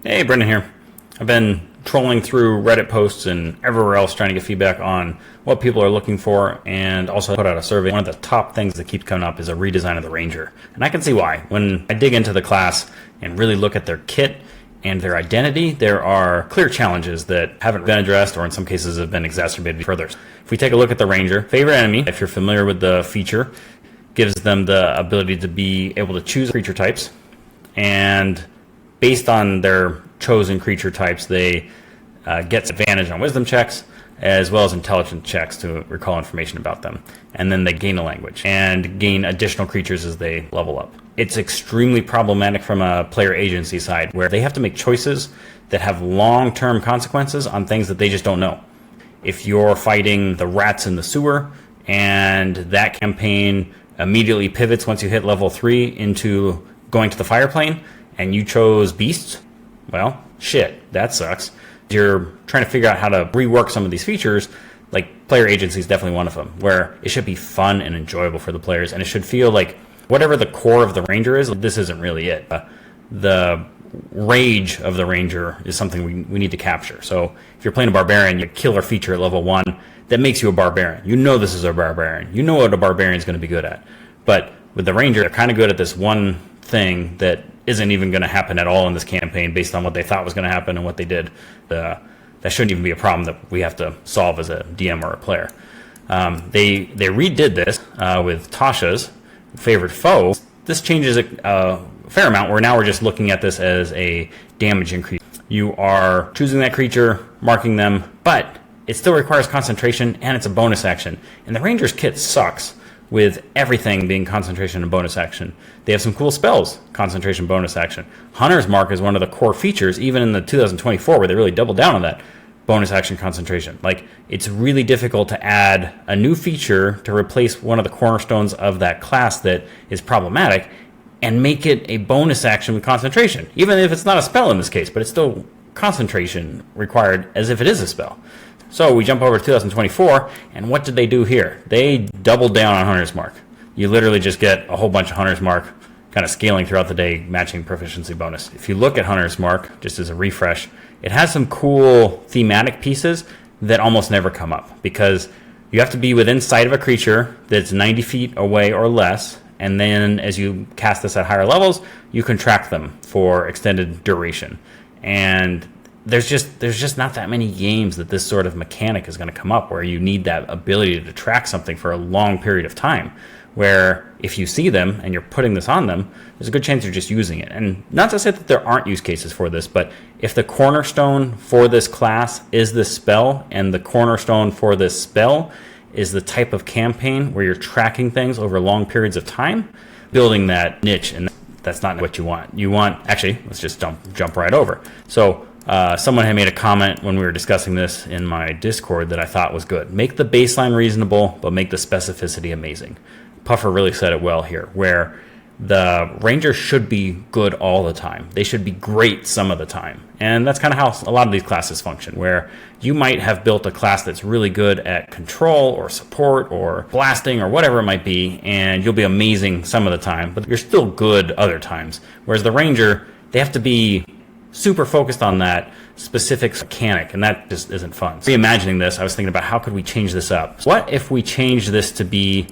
Hey, Brendan here. I've been trolling through Reddit posts and everywhere else trying to get feedback on what people are looking for, and also put out a survey. One of the top things that keeps coming up is a redesign of the Ranger. And I can see why. When I dig into the class and really look at their kit and their identity, there are clear challenges that haven't been addressed, or in some cases have been exacerbated further. If we take a look at the Ranger, favorite enemy, if you're familiar with the feature, gives them the ability to be able to choose creature types, and based on their chosen creature types, they get advantage on wisdom checks as well as intelligence checks to recall information about them. And then they gain a language and gain additional creatures as they level up. It's extremely problematic from a player agency side, where they have to make choices that have long-term consequences on things that they just don't know. If you're fighting the rats in the sewer and that campaign immediately pivots once you hit level 3 into going to the fire plane, and you chose beasts, well, shit, that sucks. You're trying to figure out how to rework some of these features, like player agency is definitely one of them, where it should be fun and enjoyable for the players, and it should feel like whatever the core of the Ranger is, this isn't really it. The rage of the Ranger is something we need to capture. So if you're playing a Barbarian, you killer feature at level 1 that makes you a Barbarian. You know this is a Barbarian. You know what a Barbarian is going to be good at. But with the Ranger, they're kind of good at this one thing that isn't even going to happen at all in this campaign based on what they thought was going to happen and what they did. That shouldn't even be a problem that we have to solve as a DM or a player. They redid this with Tasha's favorite foe. This changes a fair amount, where now we're just looking at this as a damage increase. You are choosing that creature, marking them, but it still requires concentration, and it's a bonus action. And the Ranger's kit sucks with everything being concentration and bonus action. They have some cool spells, concentration, bonus action. Hunter's Mark is one of the core features, even in the 2024, where they really doubled down on that. Bonus action, concentration. Like, it's really difficult to add a new feature to replace one of the cornerstones of that class that is problematic and make it a bonus action with concentration. Even if it's not a spell in this case, but it's still concentration required as if it is a spell. So we jump over to 2024, and what did they do here? They doubled down on Hunter's Mark. You literally just get a whole bunch of Hunter's Mark kind of scaling throughout the day, matching proficiency bonus. If you look at Hunter's Mark, just as a refresh, it has some cool thematic pieces that almost never come up, because you have to be within sight of a creature that's 90 feet away or less, and then as you cast this at higher levels, you can track them for extended duration. And there's just not that many games that this sort of mechanic is going to come up, where you need that ability to track something for a long period of time, where if you see them and you're putting this on them, there's a good chance you're just using it. And not to say that there aren't use cases for this, but if the cornerstone for this class is this spell, and the cornerstone for this spell is the type of campaign where you're tracking things over long periods of time, building that niche, and that's not what you want. You want, actually, let's just jump right over. So someone had made a comment when we were discussing this in my Discord that I thought was good. Make the baseline reasonable, but make the specificity amazing. Puffer really said it well here, where the Ranger should be good all the time. They should be great some of the time. And that's kind of how a lot of these classes function, where you might have built a class that's really good at control or support or blasting or whatever it might be, and you'll be amazing some of the time, but you're still good other times. Whereas the Ranger, they have to be super focused on that specific mechanic, and that just isn't fun. So reimagining this, I was thinking about how could we change this up? What if we change this to be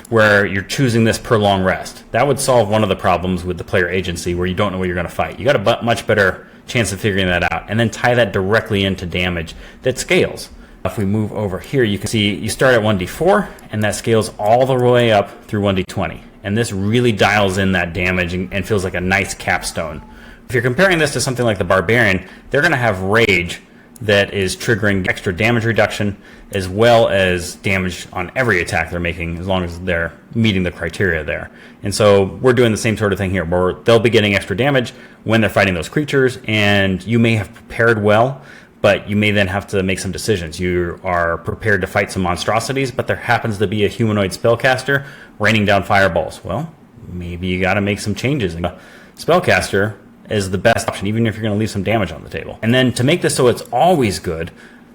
where you're choosing this per long rest? That would solve one of the problems with the player agency, where you don't know what you're going to fight. You got a much better chance of figuring that out, and then tie that directly into damage that scales. If we move over here, you can see you start at 1d4, and that scales all the way up through 1d20. And this really dials in that damage and feels like a nice capstone. If you're comparing this to something like the Barbarian, they're going to have Rage that is triggering extra damage reduction, as well as damage on every attack they're making, as long as they're meeting the criteria there. And so we're doing the same sort of thing here, where they'll be getting extra damage when they're fighting those creatures, and you may have prepared well, but you may then have to make some decisions. You are prepared to fight some monstrosities, but there happens to be a humanoid spellcaster raining down fireballs. Well, maybe you got to make some changes. And spellcaster is the best option, even if you're going to leave some damage on the table. And then to make this so it's always good,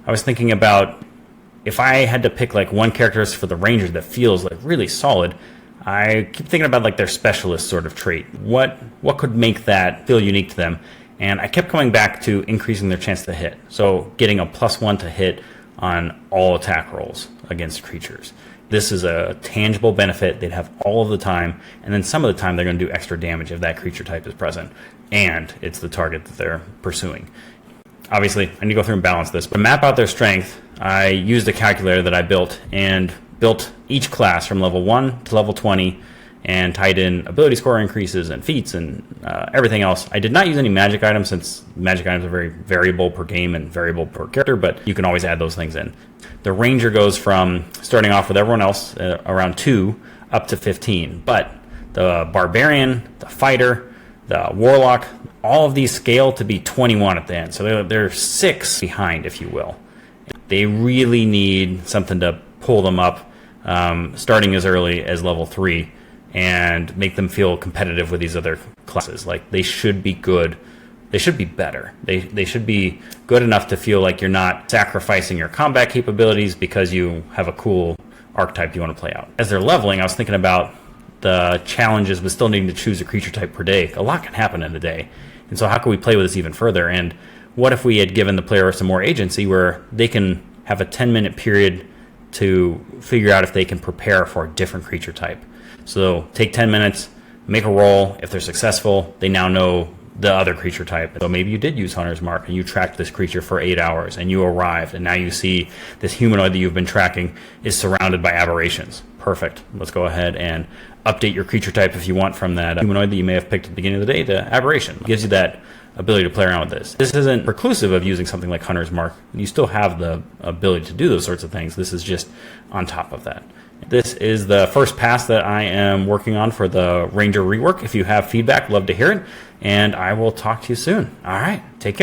I was thinking about, if I had to pick like one characteristic for the Ranger that feels like really solid, I keep thinking about like their specialist sort of trait. What could make that feel unique to them? And I kept coming back to increasing their chance to hit. So getting a +1 to hit on all attack rolls against creatures. This is a tangible benefit they'd have all of the time, and then some of the time they're going to do extra damage if that creature type is present, and it's the target that they're pursuing. Obviously, I need to go through and balance this, but to map out their strength, I used a calculator that I built, and built each class from level 1 to level 20, and tied in ability score increases and feats and everything else. I did not use any magic items, since magic items are very variable per game and variable per character, but you can always add those things in. The ranger goes from starting off with everyone else around 2 up to 15, but the barbarian, the fighter, the warlock, all of these scale to be 21 at the end. So they're 6 behind, if you will. They really need something to pull them up, starting as early as level 3, and make them feel competitive with these other classes. Like, they should be good. They should be better. They should be good enough to feel like you're not sacrificing your combat capabilities because you have a cool archetype you want to play out. As they're leveling, I was thinking about the challenges with still needing to choose a creature type per day. A lot can happen in a day. And so how can we play with this even further? And what if we had given the player some more agency where they can have a 10-minute period to figure out if they can prepare for a different creature type? So take 10 minutes, make a roll. If they're successful, they now know the other creature type. So maybe you did use Hunter's Mark and you tracked this creature for 8 hours and you arrived, and now you see this humanoid that you've been tracking is surrounded by aberrations. Perfect. Let's go ahead and update your creature type if you want from that humanoid that you may have picked at the beginning of the day to aberration. It gives you that ability to play around with this. This isn't preclusive of using something like Hunter's Mark. You still have the ability to do those sorts of things. This is just on top of that. This is the first pass that I am working on for the Ranger rework. If you have feedback, love to hear it, and I will talk to you soon. All right, take care.